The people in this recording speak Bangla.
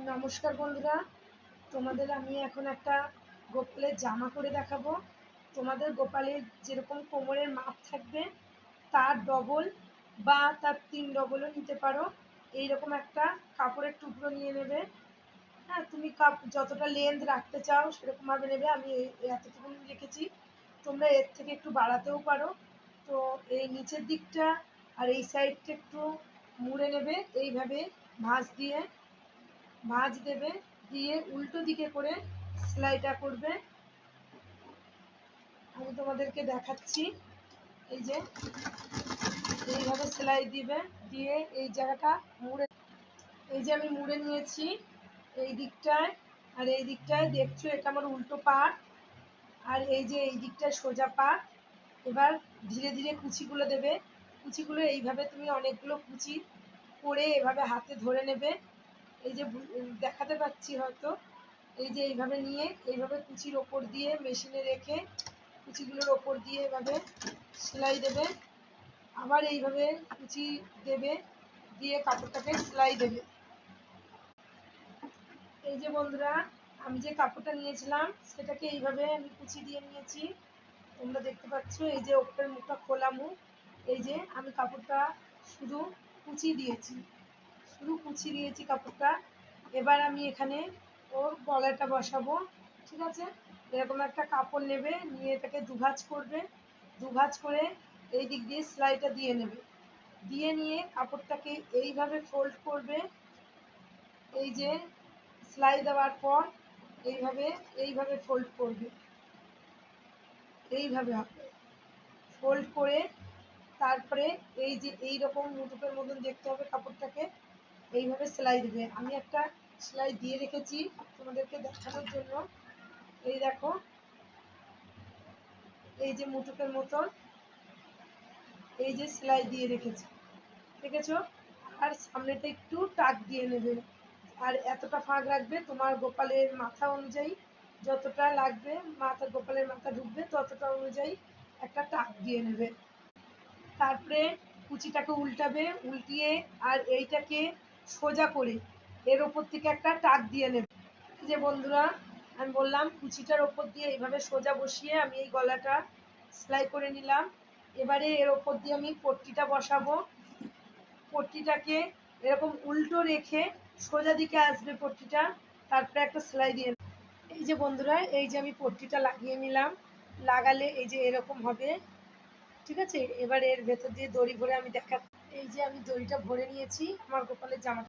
নমস্কার বন্ধুরা, তোমাদের আমি এখন একটা গোপালের জামা করে দেখাবো। তোমাদের গোপালের যেরকম কোমরের মাপ থাকবে তার ডবল বা তার 3 ডবলও নিতে পারো। এইরকম একটা কাপড়ের টুকরো নিয়ে নেবে। হ্যাঁ, তুমি যতটা লেন্থ রাখতে চাও সেরকমভাবে নেবে। আমি এতটুকু রেখেছি, তোমরা এর থেকে একটু বাড়াতেও পারো। তো এই নিচের দিকটা আর এই সাইডটা একটু মুড়ে নেবে, এইভাবে ভাঁজ দেবে, দিয়ে উল্টো দিকে করে সেলাইটা করবে। আমি তোমাদেরকে দেখাচ্ছি। এই যে এইভাবে সেলাই দিবে, দিয়ে এই জায়গাটা মুড়ে, এই যে আমি মুড়ে নিয়েছি এই দিকটায়, আর এই দিকটায় দেখছো এটা আমার উল্টো পাট, আর এই যে এই দিকটায় সোজা পাট। এবার ধীরে ধীরে কুচিগুলো দেবে। কুচিগুলো এইভাবে তুমি অনেকগুলো কুচি করে এভাবে হাতে ধরে নেবে। এই যে দেখাতে পাচ্ছি হয়তো, এই যে এইভাবে নিয়ে এইভাবে কুচির ওপর দিয়ে মেশিনে রেখে কুচিগুলোর ওপর দিয়ে এভাবে সেলাই দেবে। আবার এইভাবে কুচি দেবে, দিয়ে কাপড়টাকে সেলাই দেবে। এই যে বন্ধুরা, আমি যে কাপড়টা নিয়েছিলাম সেটাকে এইভাবে আমি কুচি দিয়ে নিয়েছি। তোমরা দেখতে পাচ্ছ এই যে ওপরের মুখটা খোলা মুখ। এই যে আমি কাপড়টা শুধু কুচি দিয়েছি কাপড়টা। এবার আমি এখানে ওর গলাটা বসাবো। ঠিক আছে, এরকম একটা কাপড় নেবে, নিয়ে এটাকে দুভাঁজ করবে। দুভাঁজ করে এই দিক দিয়ে সেলাইটা দিয়ে নেবে। দিয়ে নিয়ে কাপড়টাকে এইভাবে ফোল্ড করবে। এই যে সেলাই দেওয়ার পর এইভাবে এইভাবে ফোল্ড করবে, এইভাবে হবে ফোল্ড করে। তারপরে এই যে এইরকম মুটুকের মতন দেখতে হবে কাপড়টাকে, এইভাবে সেলাই দেবে। আমি একটা সেলাই দিয়ে রেখেছি তোমাদেরকে দেখানোর জন্য। এই দেখো, এই যে মুটুকের মতন এই যে সেলাই দিয়ে রেখেছি, দেখেছো? আর সামনেটা একটু টাক দিয়ে নেবে, আর এতটা ফাঁক রাখবে তোমার গোপালের মাথা অনুযায়ী, যতটা লাগবে গোপালের মাথা ঢুকবে ততটা অনুযায়ী একটা টাক দিয়ে নেবে। তারপরে কুচিটাকে উল্টাবে, উল্টিয়ে আর এইটাকে সোজা করে এর ওপর থেকে একটা টাক দিয়ে নেবে। যে বন্ধুরা, আমি বললাম কুচিটার ওপর দিয়ে এইভাবে সোজা বসিয়ে আমি এই গলাটা সেলাই করে নিলাম। এবারে এর ওপর দিয়ে আমি পট্টিটা বসাবো। পট্টিটাকে এরকম উল্টো রেখে সোজা দিকে আসবে পট্টিটা, তারপরে একটা সেলাই দিয়ে। এই যে বন্ধুরা, এই যে আমি পট্টিটা লাগিয়ে নিলাম। লাগালে এই যে এরকম হবে। ঠিক আছে, এবার এর ভেতর দিয়ে দড়ি ভরে আমি এই যে আমি দড়িটা ভরে নিয়েছি আমার গোপালের জামা।